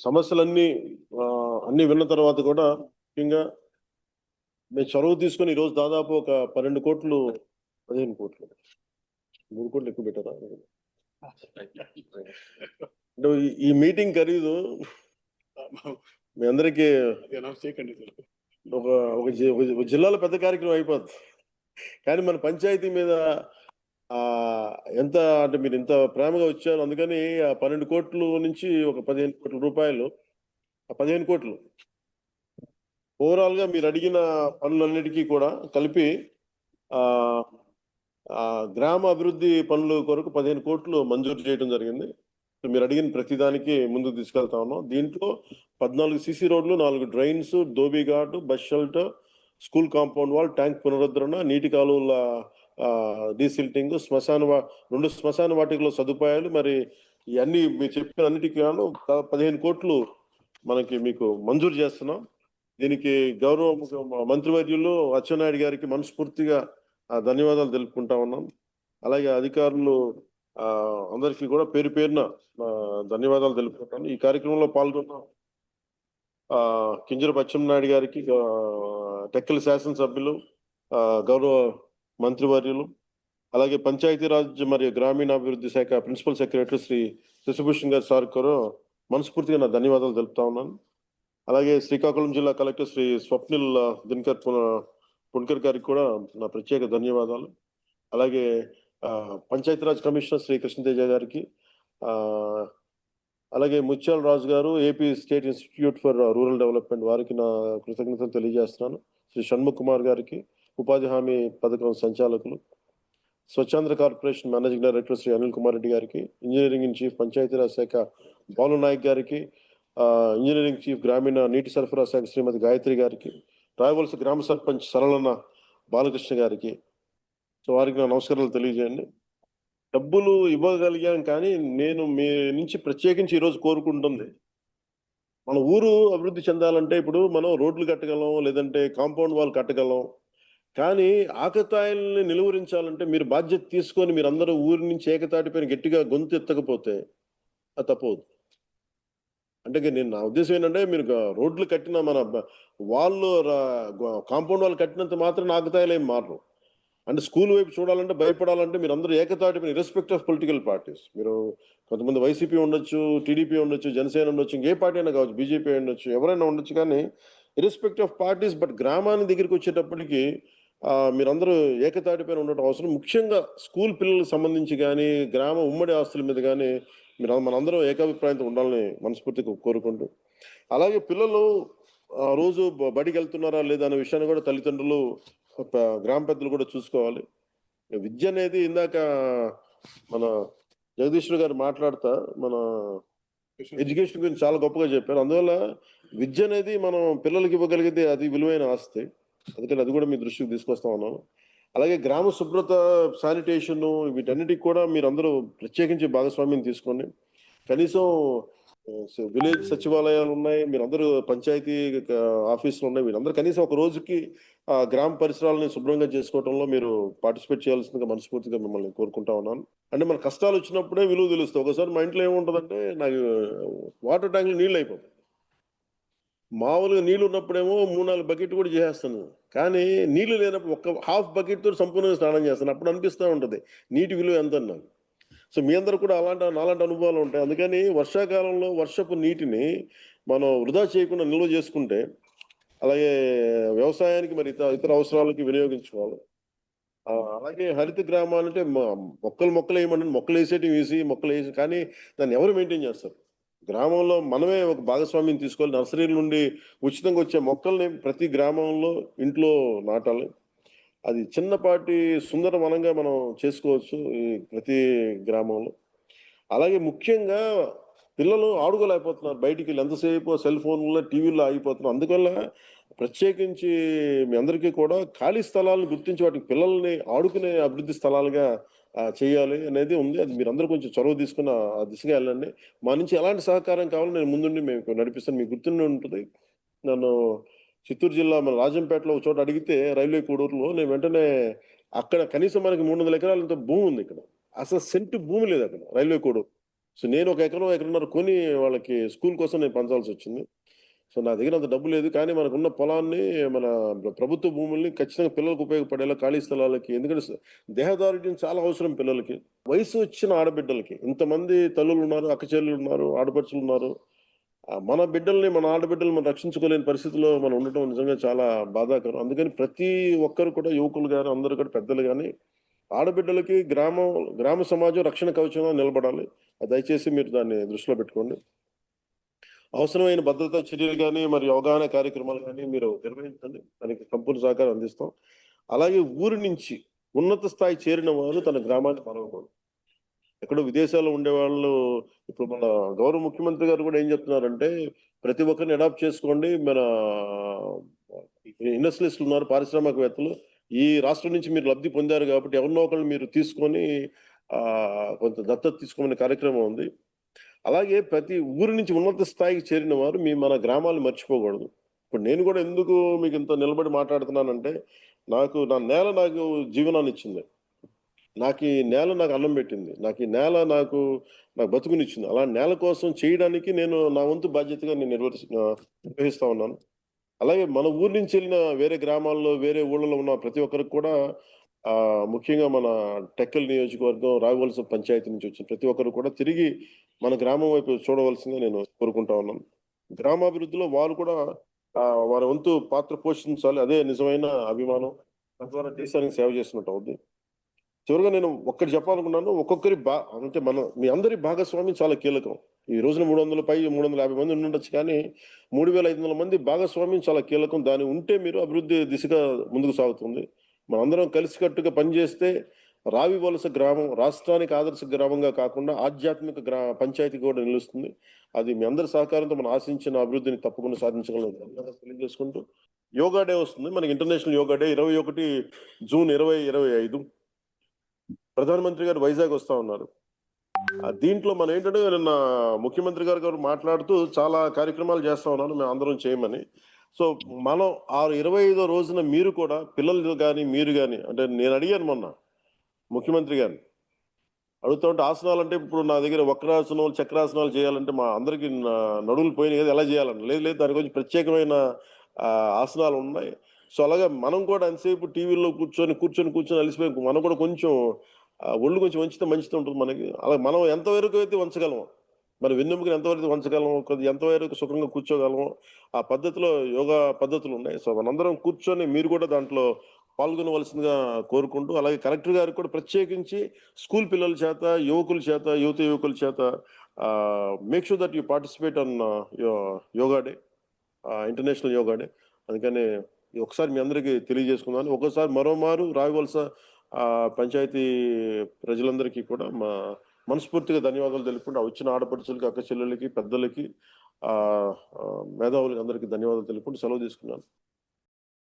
సమస్యలన్నీ అన్ని విన్న తర్వాత కూడా ముఖ్యంగా మేము చొరవ తీసుకొని ఈరోజు దాదాపు ఒక 12 కోట్లు 15 కోట్లు 3 కోట్లు ఎక్కువ పెట్టారా అంటే ఈ మీటింగ్ ఖరీదు మీ అందరికీ ఒక ఒక జిల్లాలో పెద్ద కార్యక్రమం అయిపోద్ది. కానీ మన పంచాయతీ మీద ఎంత అంటే మీరు ఇంత ప్రేమగా వచ్చారు, అందుకని ఆ 12 కోట్లు నుంచి ఒక 15 కోట్ల రూపాయలు, ఆ 15 కోట్లు ఓవరాల్ గా మీరు అడిగిన పనులన్నిటికీ కూడా కలిపి గ్రామ అభివృద్ధి పనుల కొరకు 15 కోట్లు మంజూరు చేయడం జరిగింది. మీరు అడిగిన ప్రతిదానికి ముందుకు తీసుకెళ్తా ఉన్నాం. దీంట్లో 14 సిసి రోడ్లు, 4 drains, dhobi ghat, bus shelter, school compound wall, tank పునరుద్ధరణ, నీటి కాలువల డీసిల్టింగ్, 2 శ్మశాన వాటికలో సదుపాయాలు, మరి ఇవన్నీ మీరు చెప్పిన అన్నిటికీ 15 కోట్లు మీకు మంజూరు చేస్తున్నాం. దీనికి గౌరవ మంత్రివర్యులు అచ్చెన్నాయుడు గారికి మనస్ఫూర్తిగా ధన్యవాదాలు తెలుపుకుంటా ఉన్నాం. అలాగే అధికారులు అందరికీ కూడా పేరు పేరున ధన్యవాదాలు తెలుపుకుంటాను. ఈ కార్యక్రమంలో పాల్గొన్న కింజరపు అచ్చెన్నాయుడు గారికి, టెక్కలి శాసనసభ్యులు, గౌరవ మంత్రివర్యులు, అలాగే పంచాయతీరాజ్ మరియు గ్రామీణాభివృద్ధి శాఖ ప్రిన్సిపల్ సెక్రటరీ శ్రీ శశిభూషణ్ గారి సార్ కూడా మనస్ఫూర్తిగా నా ధన్యవాదాలు తెలుపుతా ఉన్నాను. అలాగే శ్రీకాకుళం జిల్లా కలెక్టర్ శ్రీ స్వప్నిల్ పుణ్కర్ గారికి కూడా నా ప్రత్యేక ధన్యవాదాలు. అలాగే పంచాయతీరాజ్ కమిషనర్ శ్రీ కృష్ణతేజ గారికి, అలాగే ముత్యాల రాజు గారు, AP state institute for rural development, వారికి నా కృతజ్ఞతలు తెలియజేస్తున్నాను. శ్రీ షణ్ముఖ్ కుమార్ గారికి, ఉపాధి హామీ పథకం సంచాలకులు, Swachhandhra corporation managing director Shri Anil Kumar Reddy గారికి, ఇంజనీరింగ్ ఇన్ చీఫ్ పంచాయతీరాజ్ శాఖ బాలు నాయక్ గారికి, ఇంజనీరింగ్ చీఫ్ గ్రామీణ నీటి సరఫరా శాఖ శ్రీమతి గాయత్రి గారికి, రాయవలస గ్రామ సర్పంచ్ సరళన బాలకృష్ణ గారికి, సో వారికి నా నమస్కారాలు తెలియజేయండి. డబ్బులు ఇవ్వగలిగాం, కానీ నేను మీ నుంచి ప్రత్యేకించి ఈరోజు కోరుకుంటుంది, మన ఊరు అభివృద్ధి చెందాలంటే ఇప్పుడు మనం రోడ్లు కట్టగలం, లేదంటే కాంపౌండ్ వాల్ కట్టగలం, కానీ ఆకతాయిల్ని నిలువరించాలంటే మీరు బాధ్యత తీసుకొని మీరు అందరూ ఊరి నుంచి ఏకతాటిపైన గట్టిగా గొంతు ఎత్తకపోతే అది తప్పదు. అంటే నేను నా ఉద్దేశం ఏంటంటే, మీరు రోడ్లు కట్టిన మన వాళ్ళు కాంపౌండ్ వాళ్ళు కట్టినంత మాత్రం ఆకతాయిలు ఏం మారరు. అంటే స్కూల్ వైపు చూడాలంటే, భయపడాలంటే మీరు అందరూ ఏకతాటిపైన ఇర్రెస్పెక్ట్ ఆఫ్ పొలిటికల్ పార్టీస్, మీరు కొంతమంది వైసీపీ ఉండొచ్చు, టీడీపీ ఉండొచ్చు, జనసేన ఉండొచ్చు, ఇంకే పార్టీ అయినా కావచ్చు, బీజేపీ ఉండొచ్చు, ఎవరైనా ఉండొచ్చు, కానీ ఇర్రెస్పెక్ట్ ఆఫ్ పార్టీస్, బట్ గ్రామానికి దగ్గరికి వచ్చేటప్పటికి మీరందరూ ఏకతాటిపైన ఉండటం అవసరం. ముఖ్యంగా స్కూల్ పిల్లలకు సంబంధించి కానీ, గ్రామ ఉమ్మడి ఆస్తుల మీద కానీ మనందరం ఏకాభిప్రాయంతో ఉండాలని మనస్ఫూర్తిగా కోరుకుంటూ, అలాగే పిల్లలు రోజు బడికి వెళ్తున్నారా లేదా అనే విషయాన్ని కూడా తల్లిదండ్రులు, గ్రామ పెద్దలు కూడా చూసుకోవాలి. విద్య అనేది ఇందాక మన జగదీశ్వర్ గారు మాట్లాడుతా మన ఎడ్యుకేషన్ గురించి చాలా గొప్పగా చెప్పారు. అందువల్ల విద్య అనేది మనం పిల్లలకి ఇవ్వగలిగితే అది విలువైన ఆస్తి. అందుకని అది కూడా మీ దృష్టికి తీసుకొస్తా ఉన్నాను. అలాగే గ్రామ శుభ్రత, శానిటేషన్, వీటన్నిటికి కూడా మీరు అందరూ ప్రత్యేకించి భాగస్వామ్యం తీసుకొని, కనీసం విలేజ్ సచివాలయాలు ఉన్నాయి, మీరందరూ పంచాయతీ ఆఫీసులు ఉన్నాయి, వీళ్ళందరూ కనీసం ఒక రోజుకి గ్రామ పరిసరాలని శుభ్రంగా చేసుకోవడంలో మీరు పార్టిసిపేట్ చేయాల్సిందిగా మనస్ఫూర్తిగా మిమ్మల్ని కోరుకుంటా ఉన్నాను. అంటే మన కష్టాలు వచ్చినప్పుడే విలువ తెలుస్తుంది. ఒకసారి మా ఇంట్లో ఏముంటుందంటే, నాకు వాటర్ ట్యాంక్లో నీళ్ళు అయిపోతాయి. మామూలుగా నీళ్ళు ఉన్నప్పుడేమో 3-4 బకెట్ కూడా చేసేస్తాను, కానీ నీళ్లు లేనప్పుడు ఒక్క హాఫ్ బకెట్తో సంపూర్ణంగా స్నానం చేస్తాను. అప్పుడు అనిపిస్తూ ఉంటుంది నీటి విలువ ఎంత నాకు. సో మీ అందరూ కూడా నాలాంటి అనుభవాలు ఉంటాయి. అందుకని వర్షాకాలంలో వర్షపు నీటిని మనం వృధా చేయకుండా నిల్వ చేసుకుంటే, అలాగే వ్యవసాయానికి మరి ఇతర అవసరాలకి వినియోగించుకోవాలి. అలాగే హరిత గ్రామాలంటే మొక్కలు వేయమంటే మొక్కలు వేసేటివి వేసి మొక్కలు వేసి, కానీ దాన్ని ఎవరు మెయింటైన్ చేస్తారు? గ్రామంలో మనమే ఒక భాగస్వామ్యం తీసుకోవాలి. నర్సరీల నుండి ఉచితంగా వచ్చే మొక్కల్ని ప్రతి గ్రామంలో ఇంట్లో నాటాలి. అది చిన్నపాటి సుందర వనంగా మనం చేసుకోవచ్చు ఈ ప్రతి గ్రామంలో. అలాగే ముఖ్యంగా పిల్లలు ఆడుకోలేకపోతున్నారు, బయటికి వెళ్ళి ఎంతసేపు సెల్ ఫోన్లో, టీవీలో ఆగిపోతున్నారు. అందువల్ల ప్రత్యేకించి మీ అందరికీ కూడా ఖాళీ స్థలాలను గుర్తించి వాటికి పిల్లల్ని ఆడుకునే అభివృద్ధి స్థలాలుగా చేయాలి అనేది ఉంది. అది మీరందరూ కొంచెం చొరవ తీసుకున్న ఆ దిశగా వెళ్ళండి. మా నుంచి ఎలాంటి సహకారం కావాలో నేను ముందుండి మేము నడిపిస్తాను. మీకు గుర్తుండి ఉంటుంది, నన్ను చిత్తూరు జిల్లా మన రాజంపేటలో ఒక చోట అడిగితే, రైల్వే కోడూరులో, నేను వెంటనే అక్కడ కనీసం మనకి 300 ఎకరాలంత భూమి ఉంది. ఇక్కడ అసలు సెంటు భూమి లేదు అక్కడ రైల్వే కోడూరు. సో నేను ఒక ఎకరన్నర కొని వాళ్ళకి స్కూల్ కోసం నేను పంచాల్సొచ్చింది. సో నా దగ్గర అంత డబ్బు లేదు. కానీ మనకున్న పొలాన్ని మన ప్రభుత్వ భూముల్ని ఖచ్చితంగా పిల్లలకు ఉపయోగపడేలా ఖాళీ స్థలాలకి ఎందుకంటే దేహదారుఢ్యం చాలా అవసరం పిల్లలకి. వయసు వచ్చిన ఆడబిడ్డలకి ఇంతమంది తల్లులున్నారు, అక్క చెల్లెలున్నారు, ఆడపడుచులున్నారు. మన బిడ్డల్ని, మన ఆడబిడ్డల్ని మనం రక్షించుకోలేని పరిస్థితిలో మనం ఉండటం నిజంగా చాలా బాధాకరం. అందుకని ప్రతి ఒక్కరు కూడా యువకులు గాని, అందరూ కూడా పెద్దలు గాని, ఆడబిడ్డలకి గ్రామ సమాజం రక్షణ కవచంగా నిలబడాలి. దయచేసి మీరు దాన్ని దృష్టిలో పెట్టుకోండి. అవసరమైన భద్రతా చర్యలు గాని, మరి అవగాహన కార్యక్రమాలు గాని మీరు నిర్వహించండి. దానికి సంపూర్ణ సహకారం అందిస్తాం. అలాగే ఊరి నుంచి ఉన్నత స్థాయి చేరిన వారు తన గ్రామాన్ని మరవకూడదు. ఎక్కడో విదేశాల్లో ఉండేవాళ్ళు ఇప్పుడు మన గౌరవ ముఖ్యమంత్రి గారు కూడా ఏం చెప్తున్నారంటే, ప్రతి ఒక్కరిని అడాప్ట్ చేసుకోండి. మన ఇండస్ట్రియలిస్టులు ఉన్నారు, పారిశ్రామికవేత్తలు. ఈ రాష్ట్రం నుంచి మీరు లబ్ధి పొందారు కాబట్టి ఎవరినో ఒకళ్ళని మీరు తీసుకొని కొంత దత్తత తీసుకోమనే కార్యక్రమం ఉంది. అలాగే ప్రతి ఊరి నుంచి ఉన్నత స్థాయికి చేరిన వారు మన గ్రామాలను మర్చిపోకూడదు. ఇప్పుడు నేను కూడా ఎందుకు మీకు ఇంత నిలబడి మాట్లాడుతున్నానంటే, నా నేల నాకు జీవనాన్నిచ్చింది. నాకు ఈ నేల నాకు అన్నం పెట్టింది. నాకు బతుకునిచ్చింది. అలాంటి నేల కోసం చేయడానికి నేను నా వంతు బాధ్యతగా నేను నిర్వహిస్తా ఉన్నాను. అలాగే మన ఊరు నుంచి వెళ్ళిన వేరే గ్రామాల్లో, వేరే ఊళ్ళలో ఉన్న ప్రతి ఒక్కరికి కూడా ముఖ్యంగా మన టెక్కల్ నియోజకవర్గం, రావివలస పంచాయతీ నుంచి వచ్చిన ప్రతి ఒక్కరు కూడా తిరిగి మన గ్రామం వైపు చూడవలసిందిగా నేను కోరుకుంటా ఉన్నాను. గ్రామాభివృద్ధిలో వారు కూడా వారి వంతు పాత్ర పోషించాలి. అదే నిజమైన అభిమానం. తద్వారా దేశానికి సేవ చేసినట్టు అవుద్ది. చివరగా నేను ఒక్కటి చెప్పాలనుకున్నాను. ఒక్కొక్కరి అంటే మీ అందరి భాగస్వామ్యం చాలా కీలకం. ఈ రోజున 350 మంది ఉండుండొచ్చు కానీ 3500 మంది భాగస్వామ్యం చాలా కీలకం. దాని ఉంటే మీరు అభివృద్ధి దిశగా ముందుకు సాగుతుంది. మనందరం కలిసికట్టుగా పనిచేస్తే రావివలస గ్రామం రాష్ట్రానికి ఆదర్శ గ్రామంగా కాకుండా ఆధ్యాత్మిక పంచాయతీ కూడా నిలుస్తుంది. అది మీ అందరి సహకారంతో మనం ఆశించిన అభివృద్ధిని తప్పకుండా సాధించగలం తెలియజేసుకుంటూ, యోగా డే వస్తుంది. మనకి ఇంటర్నేషనల్ యోగా డే 21 జూన్ 2025 ప్రధానమంత్రి గారు వైజాగ్ వస్తా ఉన్నారు. దీంట్లో మనం ఏంటంటే నిన్న ముఖ్యమంత్రి గారు మాట్లాడుతూ చాలా కార్యక్రమాలు చేస్తా ఉన్నారు మేము అందరం చేయమని. సో మనం 25వ రోజున మీరు కూడా పిల్లలు కానీ మీరు కానీ అంటే నేను అడిగాను మొన్న ముఖ్యమంత్రి గారిని అడుగుతా ఉంటే ఆసనాలు అంటే ఇప్పుడు నా దగ్గర వక్రాసనం చక్రాసనాలు చేయాలంటే మా అందరికి నడువులు పోయినాయి కదా, ఎలా చేయాలని లేదు దాని గురించి ప్రత్యేకమైన ఆసనాలు ఉన్నాయి. సో అలాగే మనం కూడా ఎంతసేపు టీవీలో కూర్చొని అలసిపోయి మనం కూడా కొంచెం ఒళ్ళు కొంచెం వంచితే మంచిగా ఉంటుంది మనకి. అలా మనం ఎంతవరకు అయితే వంచగలము, మన వెన్నెముకను ఎంతవరకు వంచగలము, ఎంతవరకు సుఖంగా కూర్చోగలము, ఆ పద్ధతిలో యోగా పద్ధతులు ఉన్నాయి. సో మనందరం కూర్చొని మీరు కూడా దాంట్లో పాల్గొనవలసిందిగా కోరుకుంటూ, అలాగే కలెక్టర్ గారికి కూడా ప్రత్యేకించి స్కూల్ పిల్లల చేత, యువకుల చేత make sure that you participate on yoga day, international yoga day. అందుకని ఒకసారి మీ అందరికీ తెలియజేసుకున్నాను. ఒకసారి మరోమారు రావివలస పంచాయతీ ప్రజలందరికీ కూడా మనస్ఫూర్తిగా ధన్యవాదాలు తెలుపుకుంటూ, వచ్చిన ఆడపడుచులకి, అక్క చెల్లెలకి, పెద్దలకి, మేధావులకి అందరికీ ధన్యవాదాలు తెలుపుకుంటూ సెలవు తీసుకున్నాను.